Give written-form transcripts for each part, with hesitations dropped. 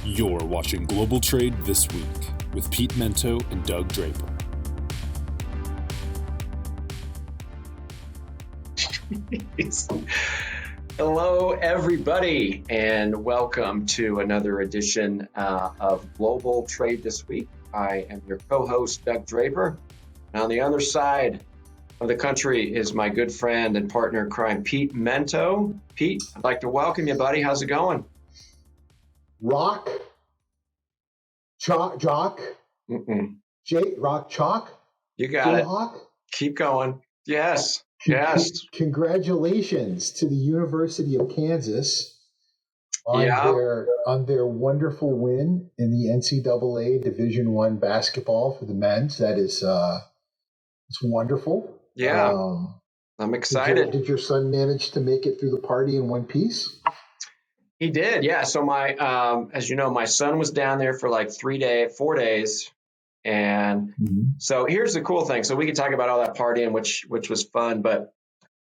You're watching Global Trade This Week with Pete Mento and Doug Draper. Hello, everybody, and welcome to another edition of Global Trade This Week. I am your co-host, Doug Draper. And on the other side of the country is my good friend and partner in crime, Pete Mento. Pete, I'd like to welcome you, buddy. How's it going? Rock, chalk, jock, rock, chalk. You got it. Jayhawk. Keep going. Yes. Yes. Congratulations to the University of Kansas on their wonderful win in the NCAA Division I basketball for the men's. That is, it's wonderful. Yeah. I'm excited. Did your son manage to make it through the party in one piece? He did, yeah. So my, as you know, my son was down there for like 4 days. And so here's the cool thing. So we can talk about all that partying, which was fun, but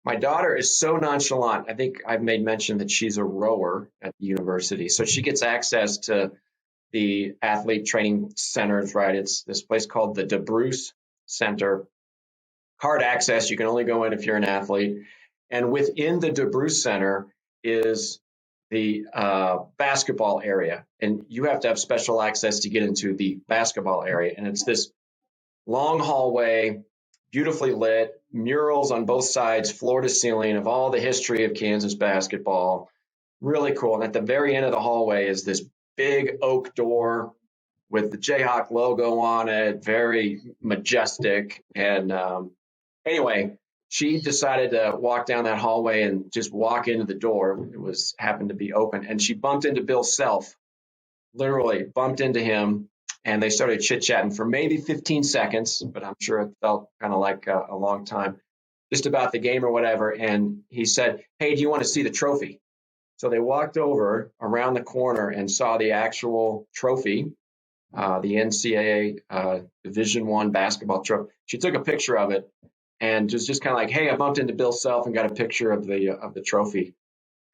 my daughter is so nonchalant. I think I've made mention that she's a rower at the university. So she gets access to the athlete training centers, right? It's this place called the DeBruce Center. Card access. You can only go in if you're an athlete. And within the DeBruce Center is the basketball area, and you have to have special access to get into the basketball area. And it's this long hallway, beautifully lit, murals on both sides, floor to ceiling, of all the history of Kansas basketball. Really cool. And at the very end of the hallway is this big oak door with the Jayhawk logo on it, very majestic. And anyway, she decided to walk down that hallway and just walk into the door. It happened to be open. And she bumped into Bill Self, literally bumped into him. And they started chit-chatting for maybe 15 seconds, but I'm sure it felt kind of like a long time, just about the game or whatever. And he said, "Hey, do you want to see the trophy?" So they walked over around the corner and saw the actual trophy, the NCAA Division I basketball trophy. She took a picture of it. And just kind of like, hey, I bumped into Bill Self and got a picture of the trophy.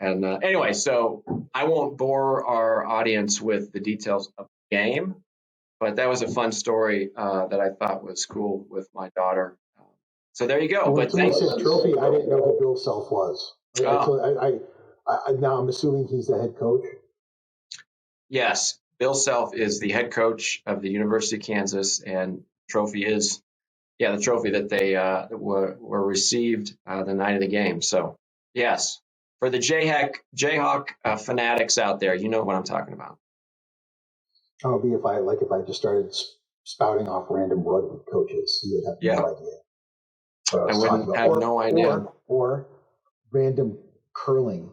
And anyway, so I won't bore our audience with the details of the game, but that was a fun story that I thought was cool with my daughter. So there you go. When you said trophy, I didn't know who Bill Self was. Now I'm assuming he's the head coach. Yes, Bill Self is the head coach of the University of Kansas, and trophy is. Yeah, the trophy that they were received the night of the game. So, yes, for the Jayhawk fanatics out there, you know what I'm talking about. How would be if I just started spouting off random rugby coaches? You would have no idea. I wouldn't have no idea. Or random curling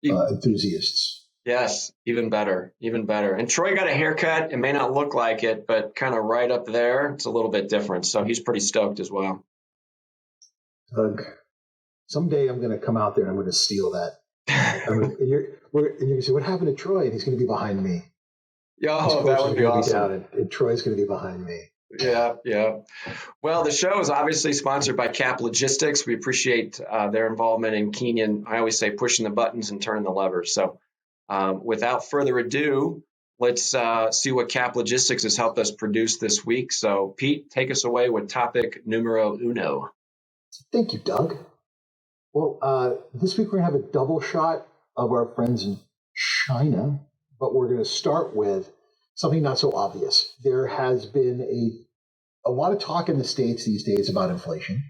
enthusiasts. Yes, even better. And Troy got a haircut. It may not look like it, but kind of right up there, it's a little bit different. So he's pretty stoked as well. Doug, someday I'm going to come out there and I'm going to steal that. And you're going to say, "What happened to Troy?" And he's going to be behind me. Oh, that would be awesome. And Troy's going to be behind me. Yeah. Well, the show is obviously sponsored by Cap Logistics. We appreciate their involvement in Kenyan. I always say pushing the buttons and turning the levers. So without further ado, let's see what Cap Logistics has helped us produce this week. So, Pete, take us away with topic numero uno. Thank you, Doug. Well, this week we're going to have a double shot of our friends in China, but we're going to start with something not so obvious. There has been a lot of talk in the States these days about inflation,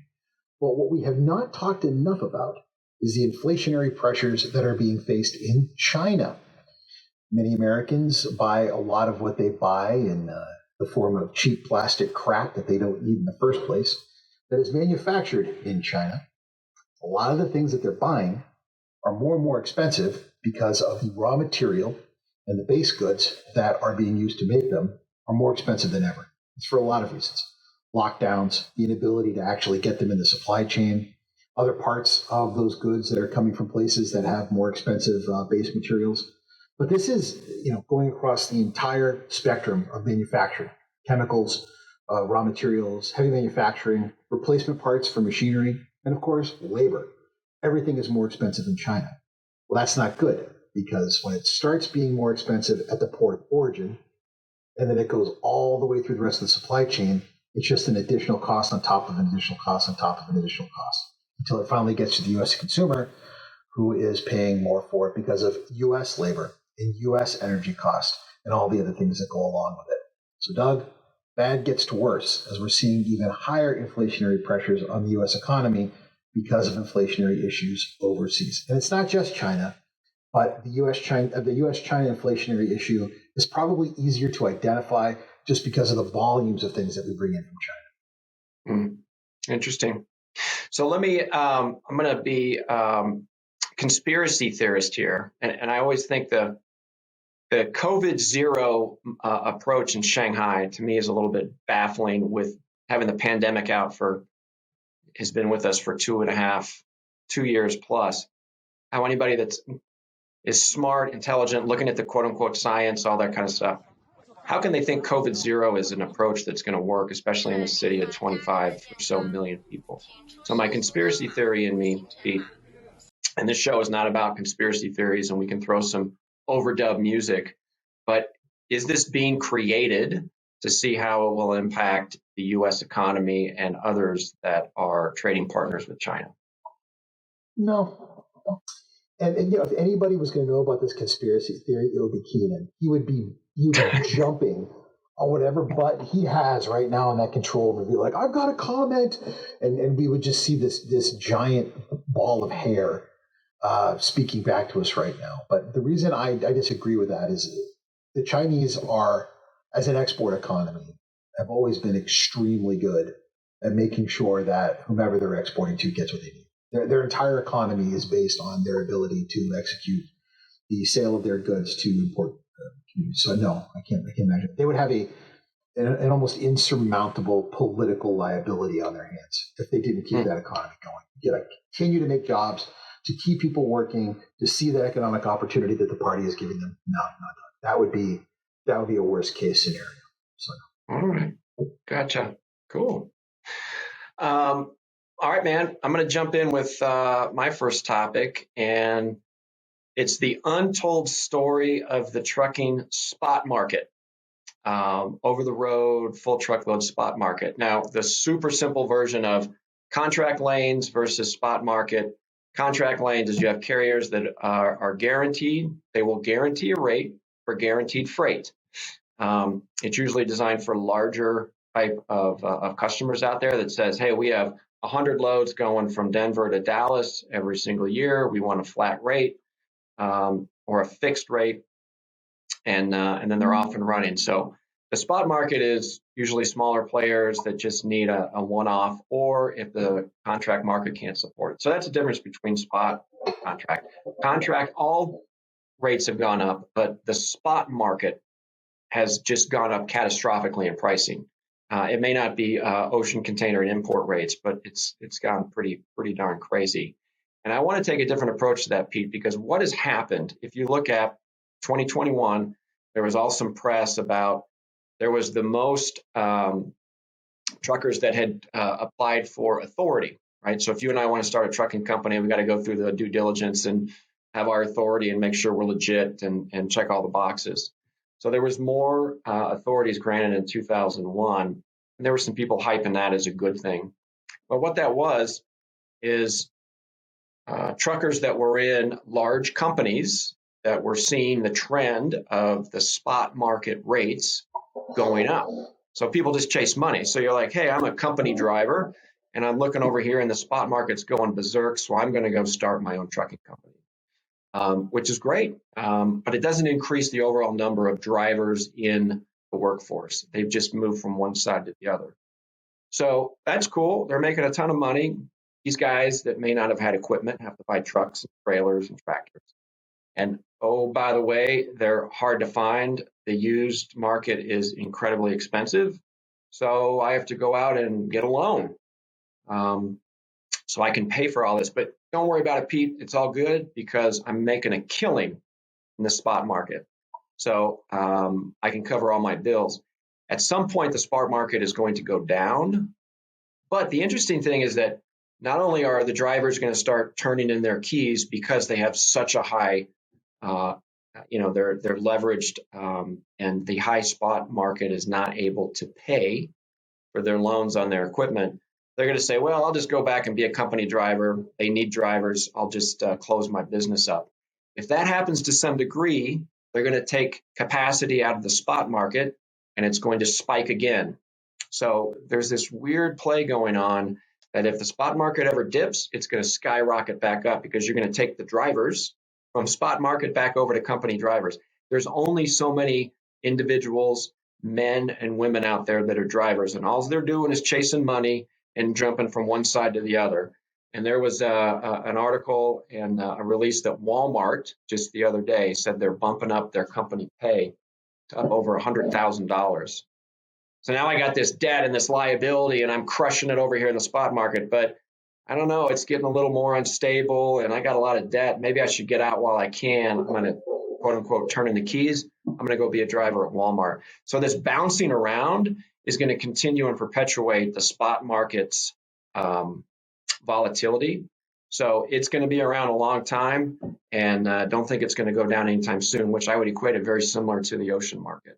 but what we have not talked enough about is the inflationary pressures that are being faced in China. Many Americans buy a lot of what they buy in the form of cheap plastic crap that they don't need in the first place that is manufactured in China. A lot of the things that they're buying are more and more expensive because of the raw material and the base goods that are being used to make them are more expensive than ever. It's for a lot of reasons. Lockdowns, the inability to actually get them in the supply chain, other parts of those goods that are coming from places that have more expensive base materials. But this is, going across the entire spectrum of manufacturing: chemicals, raw materials, heavy manufacturing, replacement parts for machinery, and of course, labor. Everything is more expensive in China. Well, that's not good. because when it starts being more expensive at the port of origin, and then it goes all the way through the rest of the supply chain, it's just an additional cost on top of an additional cost on top of an additional cost until it finally gets to the U.S. consumer, who is paying more for it because of U.S. labor and U.S. energy cost and all the other things that go along with it. So, Doug, bad gets to worse as we're seeing even higher inflationary pressures on the U.S. economy because of inflationary issues overseas. And it's not just China, but the U.S.-China inflationary issue is probably easier to identify just because of the volumes of things that we bring in from China. Interesting. So let me, I'm going to be conspiracy theorist here. And I always think the COVID zero approach in Shanghai to me is a little bit baffling, with having the pandemic has been with us for 2 years plus. How anybody is smart, intelligent, looking at the quote unquote science, all that kind of stuff, how can they think COVID zero is an approach that's going to work, especially in a city of 25 or so million people? So my conspiracy theory in me, Pete, and this show is not about conspiracy theories, and we can throw some overdub music, but is this being created to see how it will impact the U.S. economy and others that are trading partners with China? No. And if anybody was going to know about this conspiracy theory, it would be Keenan. He would be jumping on whatever button he has right now on that control and be like, I've got a comment. And we would just see this giant ball of hair speaking back to us right now. But the reason I disagree with that is the Chinese are, as an export economy, have always been extremely good at making sure that whomever they're exporting to gets what they need. Their entire economy is based on their ability to execute the sale of their goods to import communities. So no, I can't imagine. They would have an almost insurmountable political liability on their hands if they didn't keep that economy going. You gotta continue to make jobs, to keep people working, to see the economic opportunity that the party is giving them. No. That would be a worst case scenario. So all right, gotcha, cool. All right, man, I'm going to jump in with my first topic, and it's the untold story of the trucking spot market, over the road, full truckload spot market. Now, the super simple version of contract lanes versus spot market. Contract lanes is you have carriers that are guaranteed. They will guarantee a rate for guaranteed freight. It's usually designed for larger type of customers out there that says, hey, we have 100 loads going from Denver to Dallas every single year. We want a flat rate or a fixed rate, and then they're off and running. So the spot market is usually smaller players that just need a one-off, or if the contract market can't support it. So that's the difference between spot and contract. Contract, all rates have gone up, but the spot market has just gone up catastrophically in pricing. It may not be ocean container and import rates, but it's gone pretty darn crazy. And I want to take a different approach to that, Pete, because what has happened, if you look at 2021, there was all some press about there was the most truckers that had applied for authority, right? So if you and I want to start a trucking company, we got to go through the due diligence and have our authority and make sure we're legit and check all the boxes. So there was more authorities granted in 2001, and there were some people hyping that as a good thing. But what that was is truckers that were in large companies that were seeing the trend of the spot market rates going up. So people just chase money. So you're like, hey, I'm a company driver, and I'm looking over here, and the spot market's going berserk, so I'm going to go start my own trucking company. Which is great, but it doesn't increase the overall number of drivers in the workforce. They've just moved from one side to the other. So that's cool. They're making a ton of money. These guys that may not have had equipment have to buy trucks and trailers and tractors. And oh, by the way, they're hard to find. The used market is incredibly expensive. So I have to go out and get a loan so I can pay for all this. But don't worry about it, Pete. It's all good because I'm making a killing in the spot market. So I can cover all my bills. At some point, the spot market is going to go down. But the interesting thing is that not only are the drivers going to start turning in their keys because they have such a high they're leveraged, and the high spot market is not able to pay for their loans on their equipment, they're going to say, well, I'll just go back and be a company driver. They need drivers. I'll just close my business up. If that happens to some degree, they're going to take capacity out of the spot market, and it's going to spike again. So there's this weird play going on that if the spot market ever dips, it's going to skyrocket back up because you're going to take the drivers from spot market back over to company drivers. There's only so many individuals, men and women out there that are drivers, and all they're doing is chasing money and jumping from one side to the other. And there was an article and a release that Walmart just the other day said they're bumping up their company pay to up over $100,000. So now I got this debt and this liability, and I'm crushing it over here in the spot market. But I don't know, it's getting a little more unstable, and I got a lot of debt. Maybe I should get out while I can. I'm going to, quote unquote, turn in the keys. I'm going to go be a driver at Walmart. So this bouncing around is going to continue and perpetuate the spot market's volatility. So it's going to be around a long time, and don't think it's going to go down anytime soon, which I would equate it very similar to the ocean market.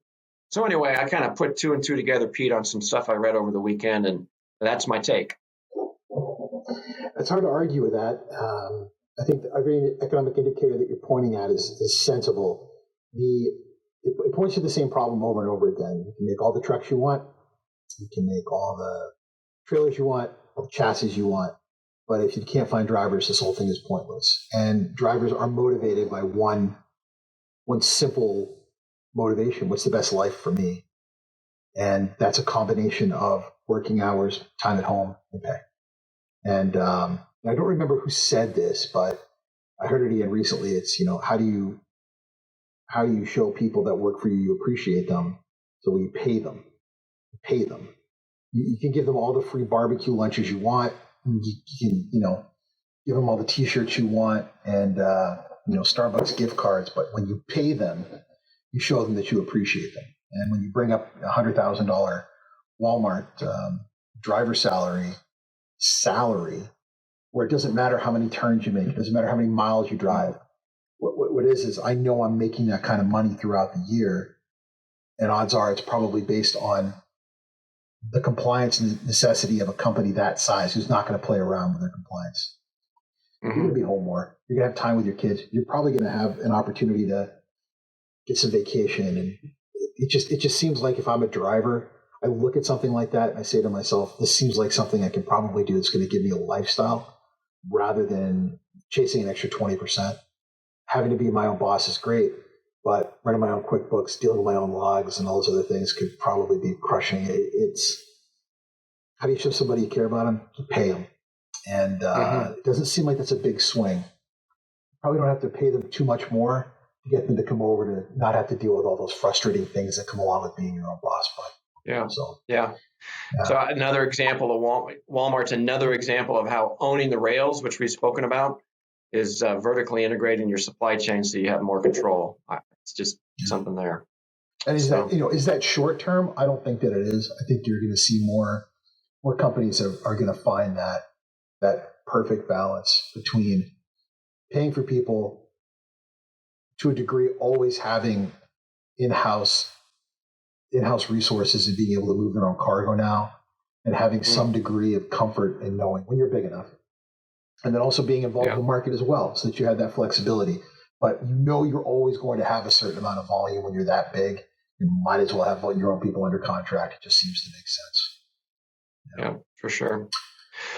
So anyway, I kind of put two and two together, Pete, on some stuff I read over the weekend, and that's my take. It's hard to argue with that. I think every economic indicator that you're pointing at is sensible. It points to the same problem over and over again. You can make all the trucks you want. You can make all the trailers you want, all the chassis you want. But if you can't find drivers, this whole thing is pointless. And drivers are motivated by one simple motivation. What's the best life for me? And that's a combination of working hours, time at home, and pay. And I don't remember who said this, but I heard it again recently. It's, how do you show people that work for you, you appreciate them? So we pay them. You can give them all the free barbecue lunches you want. You can, give them all the T-shirts you want and, Starbucks gift cards. But when you pay them, you show them that you appreciate them. And when you bring up $100,000 Walmart driver salary, where it doesn't matter how many turns you make, it doesn't matter how many miles you drive. What is I know I'm making that kind of money throughout the year, and odds are it's probably based on the compliance necessity of a company that size who's not going to play around with their compliance. Mm-hmm. You're going to be home more. You're going to have time with your kids. You're probably going to have an opportunity to get some vacation. And it just seems like if I'm a driver, I look at something like that and I say to myself, this seems like something I can probably do that's going to give me a lifestyle rather than chasing an extra 20%. Having to be my own boss is great, but running my own QuickBooks, dealing with my own logs and all those other things could probably be crushing it. It's how do you show somebody you care about them? You pay them. And It doesn't seem like that's a big swing. You probably don't have to pay them too much more to get them to come over to not have to deal with all those frustrating things that come along with being your own boss. But So another example of Walmart's another example of how owning the rails, which we've spoken about, is vertically integrating your supply chain so you have more control. It's just something there. And is that short term? I don't think that it is. I think you're going to see more companies are going to find that perfect balance between paying for people to a degree, always having in-house resources and being able to move their own cargo now, and having some degree of comfort in knowing when you're big enough. And then also being involved in the market as well, so that you have that flexibility. But you're always going to have a certain amount of volume when you're that big. You might as well have your own people under contract. It just seems to make sense. Yeah, for sure.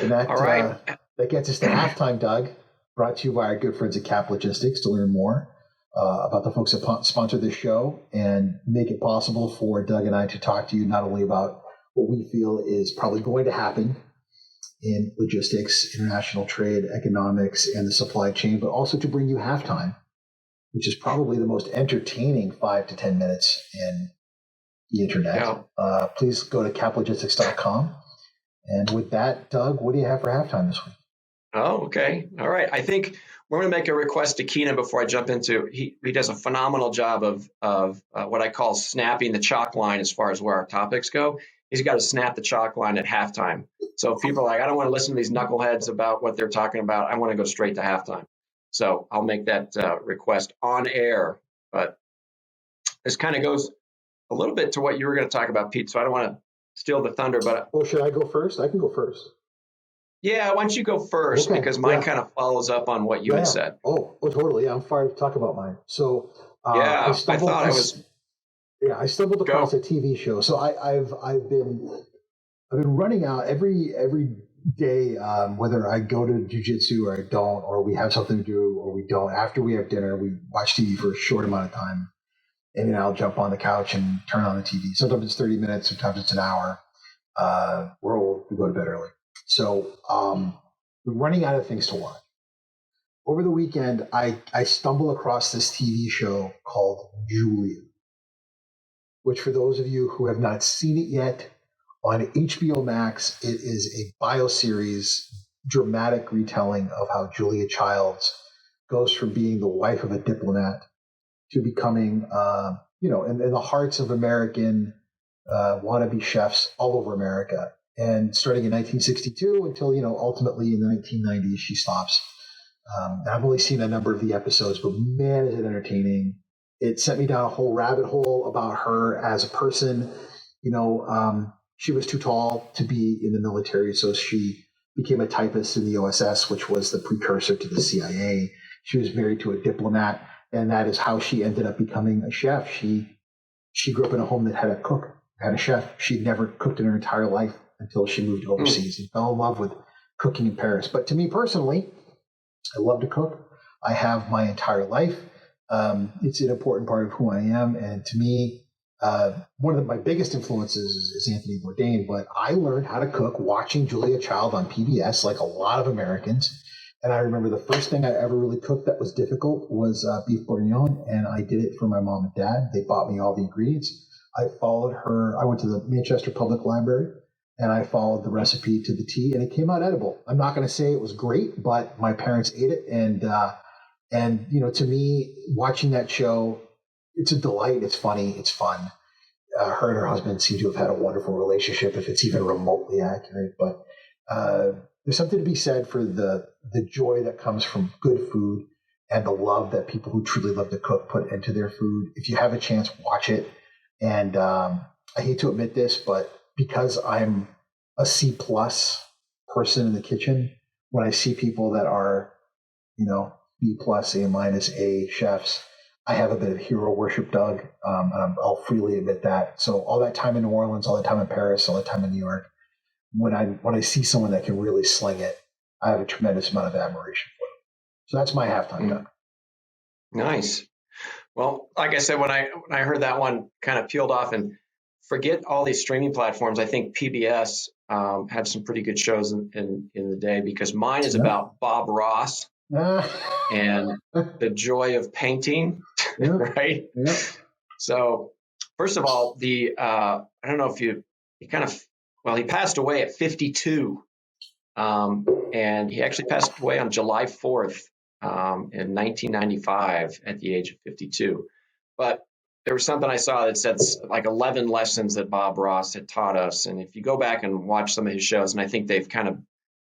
And that, all right. That gets us to halftime, Doug, brought to you by our good friends at Cap Logistics. To learn more about the folks that sponsor this show and make it possible for Doug and I to talk to you not only about what we feel is probably going to happen in logistics, international trade, economics, and the supply chain, but also to bring you halftime, which is probably the most entertaining 5 to 10 minutes in the internet. Yeah. Please go to caplogistics.com. And with that, Doug, what do you have for halftime this week? Oh, okay. All right. I think we're going to make a request to Keenan before I jump into. He does a phenomenal job of what I call snapping the chalk line as far as where our topics go. He's got to snap the chalk line at halftime. So if people are like, I don't want to listen to these knuckleheads about what they're talking about, I want to go straight to halftime. So I'll make that request on air. But this kind of goes a little bit to what you were going to talk about, Pete. So I don't want to steal the thunder, but should I go first? I can go first. Yeah, why don't you go first, because mine kind of follows up on what you had said. Oh, totally. Yeah, I'm fired to talk about mine. So I stumbled across a TV show. So I've been running out every day, whether I go to jujitsu or I don't, or we have something to do or we don't. After we have dinner, we watch TV for a short amount of time, and then I'll jump on the couch and turn on the TV. Sometimes it's 30 minutes, sometimes it's an hour. We're old, we go to bed early. So we're running out of things to watch. Over the weekend, I stumble across this TV show called Julia, which for those of you who have not seen it yet, on HBO Max, it is a bioseries, dramatic retelling of how Julia Childs goes from being the wife of a diplomat to becoming, in the hearts of American wannabe chefs all over America. And starting in 1962 until, ultimately in the 1990s, she stops. I've only seen a number of the episodes, but man, is it entertaining. It sent me down a whole rabbit hole about her as a person. She was too tall to be in the military, so she became a typist in the OSS, which was the precursor to the CIA. She was married to a diplomat, and that is how she ended up becoming a chef. She grew up in a home that had a cook, had a chef. She'd never cooked in her entire life until she moved overseas and fell in love with cooking in Paris. But to me personally, I love to cook. I have my entire life. It's an important part of who I am. And to me, one of my biggest influences is Anthony Bourdain, but I learned how to cook watching Julia Child on PBS, like a lot of Americans. And I remember the first thing I ever really cooked that was difficult was beef bourguignon, and I did it for my mom and dad. They bought me all the ingredients. I followed her. I went to the Manchester Public Library, and I followed the recipe to the T, and it came out edible. I'm not going to say it was great, but my parents ate it, and to me, watching that show, it's a delight. It's funny. It's fun. Her and her husband seem to have had a wonderful relationship, if it's even remotely accurate. But there's something to be said for the joy that comes from good food and the love that people who truly love to cook put into their food. If you have a chance, watch it. And I hate to admit this, but because I'm a C+ person in the kitchen, when I see people that are, B+, A-, A chefs, I have a bit of hero worship, Doug. And I'll freely admit that. So all that time in New Orleans, all that time in Paris, all that time in New York, when I see someone that can really sling it, I have a tremendous amount of admiration for them. So that's my halftime, Doug. Nice. Well, like I said, when I heard that one kind of peeled off, and forget all these streaming platforms, I think PBS have some pretty good shows in the day, because mine is about Bob Ross and the joy of painting, right? Yeah. So first of all, I don't know if he passed away at 52, and he actually passed away on July 4th. In 1995 at the age of 52. But there was something I saw that said like 11 lessons that Bob Ross had taught us. And if you go back and watch some of his shows, and I think they've kind of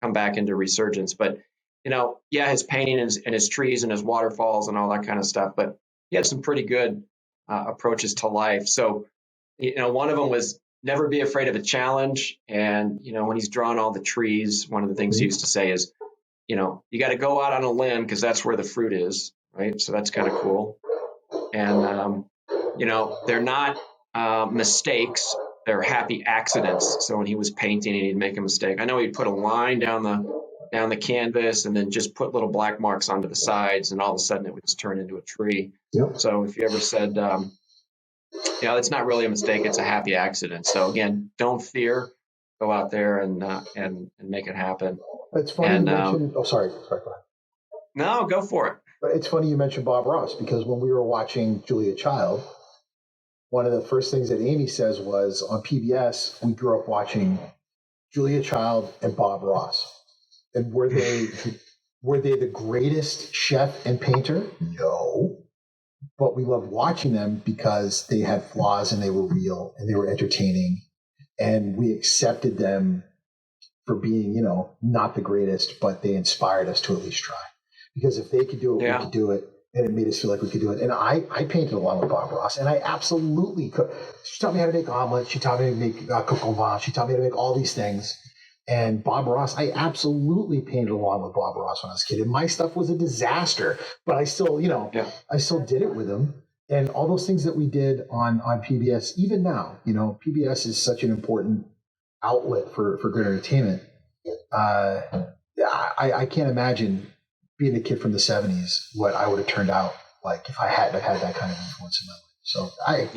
come back into resurgence, but, his painting and his trees and his waterfalls and all that kind of stuff, but he had some pretty good approaches to life. So, one of them was never be afraid of a challenge. And, when he's drawn all the trees, one of the things he used to say is, you got to go out on a limb because that's where the fruit is, right? So that's kind of cool. And, they're not mistakes. They're happy accidents. So when he was painting and he'd make a mistake, I know he'd put a line down the canvas and then just put little black marks onto the sides, and all of a sudden it would just turn into a tree. Yep. So if you ever said, it's not really a mistake, it's a happy accident. So again, don't fear. Go out there and make it happen. It's funny you mentioned. Sorry. Go ahead. No, go for it. But it's funny you mentioned Bob Ross, because when we were watching Julia Child, one of the first things that Amy says was, on PBS, we grew up watching Julia Child and Bob Ross. And were they the greatest chef and painter? No. But we loved watching them because they had flaws and they were real and they were entertaining. And we accepted them for being, not the greatest, but they inspired us to at least try. because if they could do it, we could do it. And it made us feel like we could do it. And I painted along with Bob Ross, and I absolutely could. She taught me how to make omelets. She taught me how to make coq au vin. She taught me how to make all these things. And Bob Ross, I absolutely painted along with Bob Ross when I was a kid. And my stuff was a disaster, but I still, I still did it with him. And all those things that we did on PBS, even now, PBS is such an important outlet for good entertainment. I can't imagine being a kid from the 70s, what I would have turned out like if I hadn't have had that kind of influence in my life. So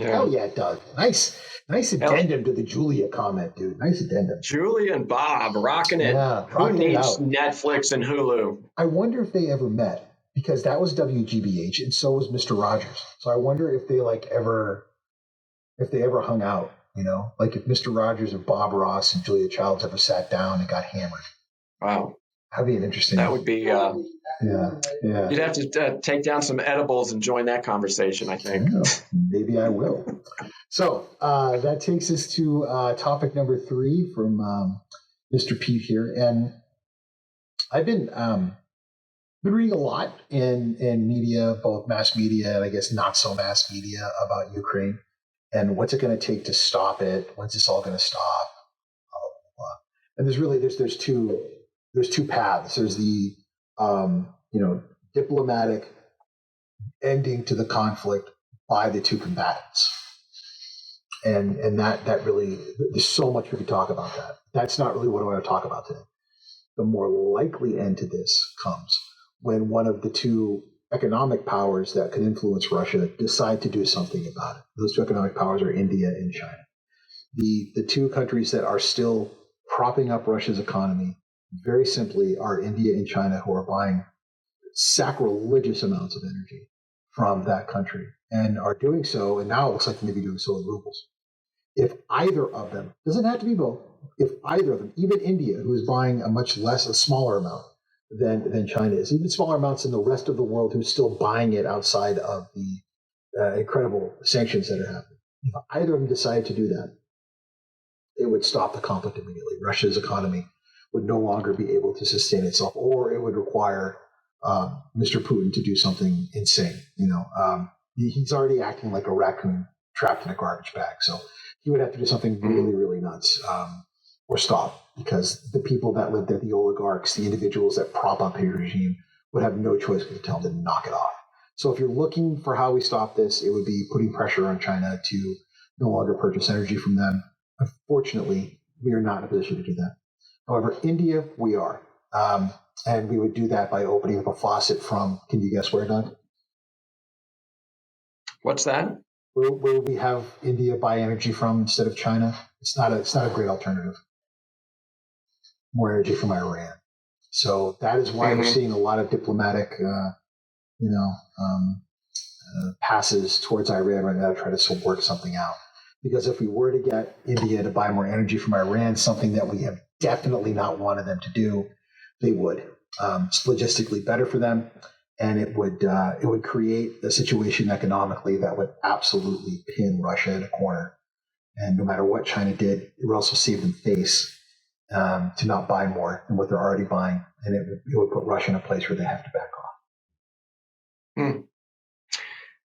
hell yeah, Doug. Nice addendum to the Julia comment, dude. Nice addendum. Julia and Bob rocking it. Yeah, who needs Netflix and Hulu? I wonder if they ever met, because that was WGBH and so was Mr. Rogers. So I wonder if they ever hung out, like if Mr. Rogers and Bob Ross and Julia Childs ever sat down and got hammered. Wow. That'd be an interesting. That would be. Yeah. You'd have to take down some edibles and join that conversation, I think. Maybe I will. So that takes us to topic number 3 from Mr. Pete here, and I've been reading a lot in media, both mass media and I guess not so mass media, about Ukraine and what's it going to take to stop it. When's this all going to stop? Blah, blah, blah. And there's two paths. There's the diplomatic ending to the conflict by the two combatants, and that really, there's so much we could talk about that. That's not really what I want to talk about today. The more likely end to this comes when one of the two economic powers that can influence Russia decide to do something about it. Those two economic powers are India and China. The two countries that are still propping up Russia's economy very simply are India and China, who are buying sacrilegious amounts of energy from that country and are doing so, and now it looks like they may be doing so in rubles. If either of them, doesn't have to be both, if either of them, even India, who is buying a smaller amount than China is, even smaller amounts in the rest of the world who's still buying it outside of the incredible sanctions that are happening. If either of them decided to do that, it would stop the conflict immediately. Russia's economy would no longer be able to sustain itself, or it would require Mr. Putin to do something insane. He's already acting like a raccoon trapped in a garbage bag. So he would have to do something really, really nuts, or stop, because the people that live there, the oligarchs, the individuals that prop up his regime, would have no choice but to tell him to knock it off. So if you're looking for how we stop this, it would be putting pressure on China to no longer purchase energy from them. Unfortunately, we are not in a position to do that. However, India, we are. And we would do that by opening up a faucet from, can you guess where, Doug? What's that? Where we have India buy energy from instead of China? It's not a great alternative. More energy from Iran. So that is why we're seeing a lot of diplomatic, passes towards Iran right now to try to work something out. Because if we were to get India to buy more energy from Iran, something that we have definitely not wanted them to do, they would. It's logistically better for them, and it would create a situation economically that would absolutely pin Russia in a corner. And no matter what China did, it would also save them face to not buy more than what they're already buying, and it would put Russia in a place where they have to back off.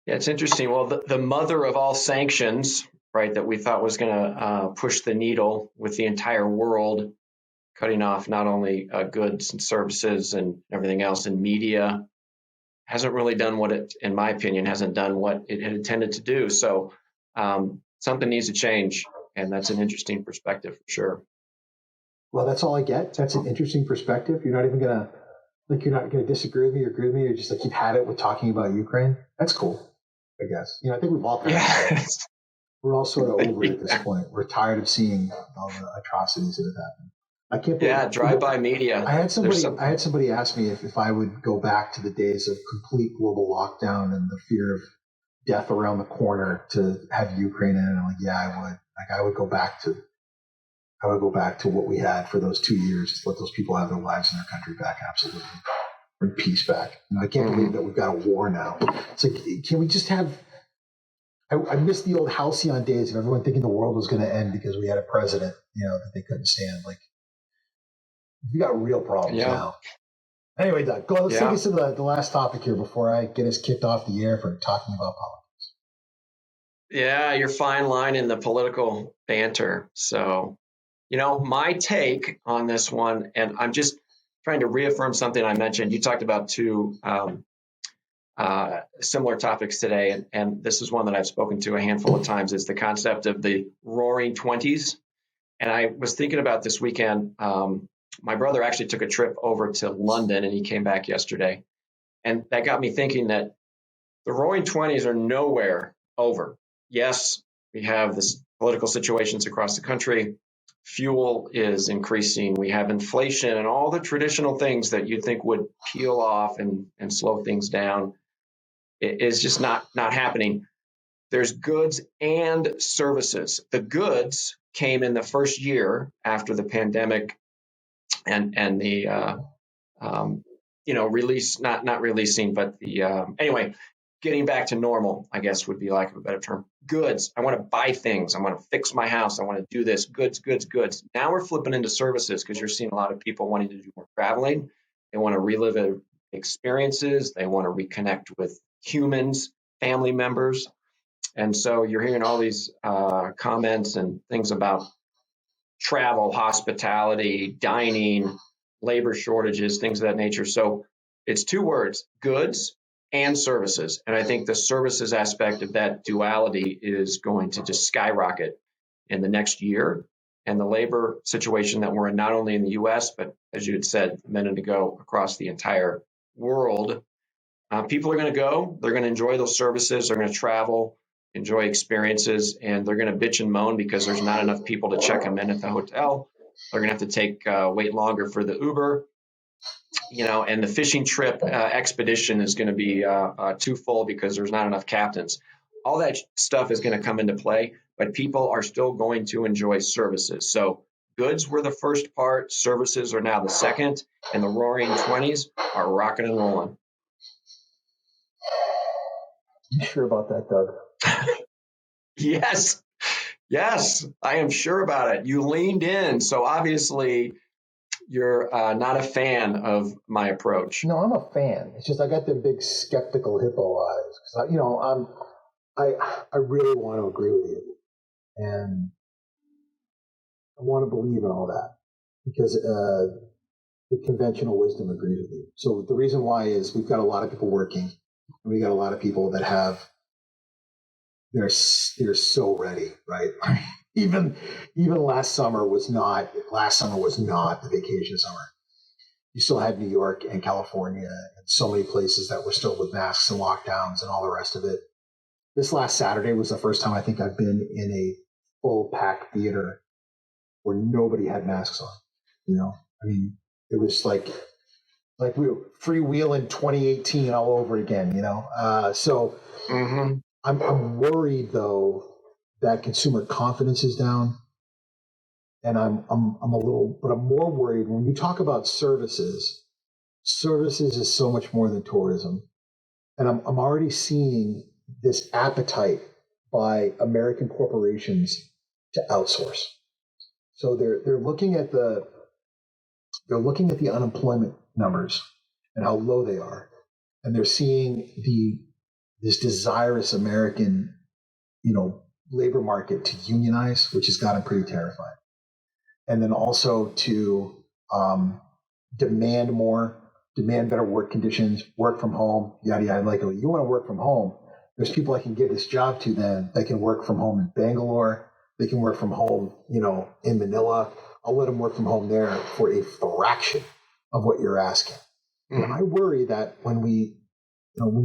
Yeah, it's interesting. Well, the mother of all sanctions, right, that we thought was going to push the needle with the entire world, cutting off not only goods and services and everything else in media, hasn't really done what it, in my opinion, hasn't done what it had intended to do. So something needs to change, and that's an interesting perspective for sure. Well, that's all I get. That's an interesting perspective. You're not even going to disagree with me or agree with me. You're just like, you've had it with talking about Ukraine. That's cool, I guess. I think we've all kind of we're all sort of over it at this point. We're tired of seeing all the atrocities that have happened. I can't believe. Yeah, drive-by media. I had somebody ask me if I would go back to the days of complete global lockdown and the fear of death around the corner to have Ukraine in. And I'm like, yeah, I would. I would go back to what we had for those 2 years, to let those people have their lives and their country back. Absolutely. Bring peace back. I can't believe that we've got a war now. It's like, can we just have, I miss the old halcyon days of everyone thinking the world was going to end because we had a president, that they couldn't stand. Like, we got real problems now. Anyway, Doug, let's take us to the last topic here before I get us kicked off the air for talking about politics. Yeah, you're fine line in the political banter. So, my take on this one, and I'm just trying to reaffirm something I mentioned. You talked about two similar topics today, and this is one that I've spoken to a handful of times, is the concept of the roaring 20s. And I was thinking about this weekend. My brother actually took a trip over to London, and he came back yesterday. And that got me thinking that the roaring 20s are nowhere over. Yes, we have this political situations across the country. Fuel is increasing. We have inflation and all the traditional things that you'd think would peel off and slow things down. It is just not happening. There's goods and services. The goods came in the first year after the pandemic and the release, not releasing, but the anyway, getting back to normal, I guess would be lack of a better term. Goods. I want to buy things. I want to fix my house. I want to do this. Goods. Now we're flipping into services because you're seeing a lot of people wanting to do more traveling. They want to relive experiences. They want to reconnect with humans, family members. And so you're hearing all these comments and things about travel, hospitality, dining, labor shortages, things of that nature. So it's two words, goods and services. And I think the services aspect of that duality is going to just skyrocket in the next year. And the labor situation that we're in, not only in the US, but as you had said a minute ago, across the entire world, people are going to go, they're going to enjoy those services, they're going to travel, enjoy experiences, and they're going to bitch and moan because there's not enough people to check them in at the hotel. They're going to have to wait longer for the Uber, and the fishing trip expedition is going to be too full because there's not enough captains. All that stuff is going to come into play, but people are still going to enjoy services. So goods were the first part, services are now the second, and the roaring 20s are rocking and rolling. You sure about that, Doug? Yes, I am sure about it. You leaned in, so obviously you're not a fan of my approach. No, I'm a fan. It's just I got the big skeptical hippo eyes because I really want to agree with you, and I want to believe in all that because the conventional wisdom agrees with you. So the reason why is we've got a lot of people working, and we got a lot of people that they're so ready, right? Even last summer was not the vacation summer. You still had New York and California and so many places that were still with masks and lockdowns and all the rest of it. This last Saturday was the first time I think I've been in a full packed theater where nobody had masks on. I mean, it was like we were freewheeling 2018 all over again. So. Mm-hmm. I'm worried though that consumer confidence is down, and I'm more worried when you talk about services. Services is so much more than tourism, and I'm already seeing this appetite by American corporations to outsource. So they're looking at the unemployment numbers and how low they are, and they're seeing this desirous American, labor market to unionize, which has got them pretty terrified. And then also to demand better work conditions, work from home, yada, yada. Like, you want to work from home, there's people I can give this job to then. They can work from home in Bangalore. They can work from home, in Manila. I'll let them work from home there for a fraction of what you're asking. Mm-hmm. And I worry that when we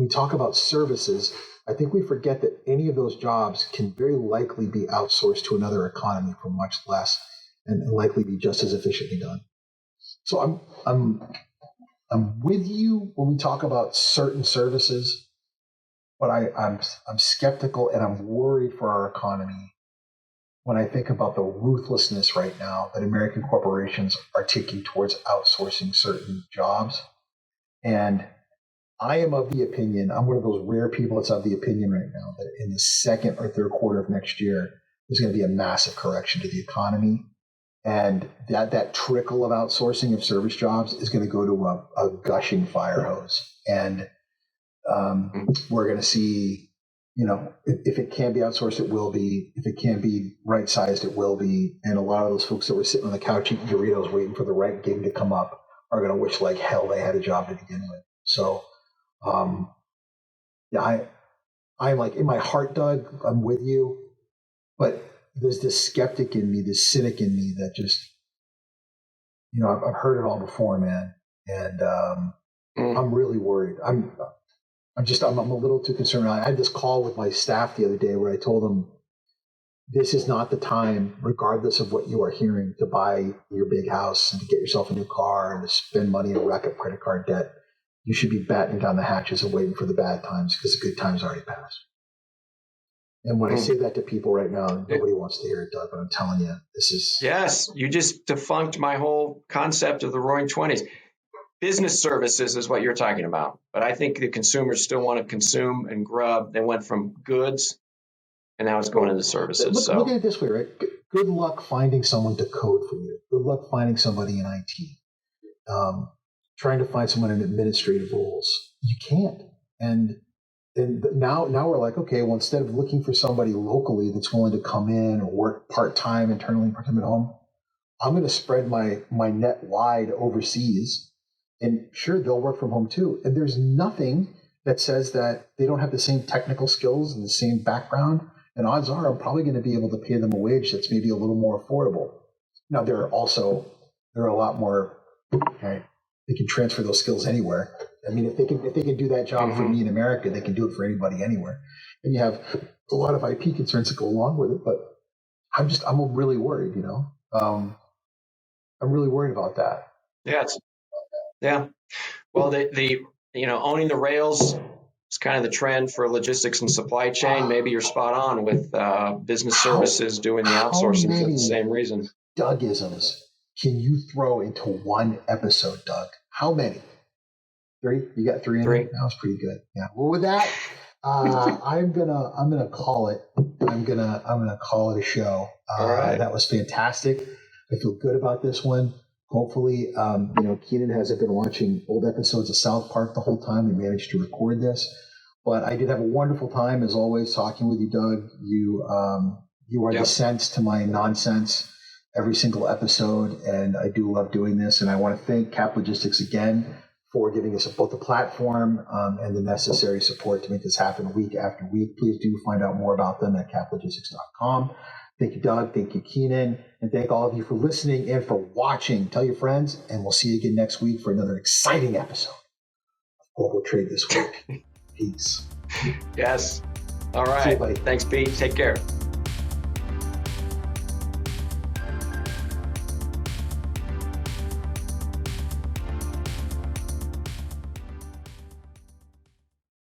talk about services, I think we forget that any of those jobs can very likely be outsourced to another economy for much less and likely be just as efficiently done. So I'm with you when we talk about certain services, but I'm skeptical and I'm worried for our economy when I think about the ruthlessness right now that American corporations are taking towards outsourcing certain jobs. And I am of the opinion, I'm one of those rare people that's of the opinion right now that in the second or third quarter of next year, there's going to be a massive correction to the economy. And that trickle of outsourcing of service jobs is going to go to a gushing fire hose. And we're going to see, if it can be outsourced, it will be. If it can be right-sized, it will be. And a lot of those folks that were sitting on the couch eating Doritos waiting for the right gig to come up are going to wish like hell they had a job to begin with. So, I'm like, in my heart, Doug, I'm with you. But there's this skeptic in me, this cynic in me that just, I've heard it all before, man. And I'm really worried. I'm a little too concerned. I had this call with my staff the other day where I told them, this is not the time, regardless of what you are hearing, to buy your big house and to get yourself a new car and to spend money and rack up credit card debt. You should be battening down the hatches and waiting for the bad times because the good times already passed. And when I say that to people right now, nobody wants to hear it, Doug, but I'm telling you, this is... Yes, you just defunct my whole concept of the roaring 20s. Business services is what you're talking about. But I think the consumers still want to consume and grub. They went from goods, and now it's going into services. Look at it this way, right? Good luck finding someone to code for you. Good luck finding somebody in IT. Trying to find someone in administrative roles. You can't. And now we're like, okay, well, instead of looking for somebody locally that's willing to come in or work part-time internally, part-time at home, I'm going to spread my net wide overseas. And sure, they'll work from home too. And there's nothing that says that they don't have the same technical skills and the same background. And odds are I'm probably going to be able to pay them a wage that's maybe a little more affordable. Now, there are a lot more, okay, they can transfer those skills anywhere. I mean, if they can do that job for me in America, they can do it for anybody anywhere. And you have a lot of IP concerns that go along with it, but I'm really worried, I'm really worried about that. Yeah. Well, the owning the rails is kind of the trend for logistics and supply chain. Maybe you're spot on with business services doing the outsourcing for the same reason. Dougisms can you throw into one episode, Doug? How many? 3? You got 3 in there? That was pretty good. Yeah. Well, with that, I'm gonna call it. I'm gonna call it a show. All right. That was fantastic. I feel good about this one. Hopefully, Keenan hasn't been watching old episodes of South Park the whole time. We managed to record this, but I did have a wonderful time as always talking with you, Doug. You are the sense to my nonsense every single episode, and I do love doing this. And I want to thank Cap Logistics again for giving us both the platform and the necessary support to make this happen week after week. Please do find out more about them at caplogistics.com. Thank you, Doug. Thank you, Keenan. And thank all of you for listening and for watching. Tell your friends, and we'll see you again next week for another exciting episode of Global Trade This Week. Peace. Yes. All right. See you, buddy. Thanks, Pete. Take care.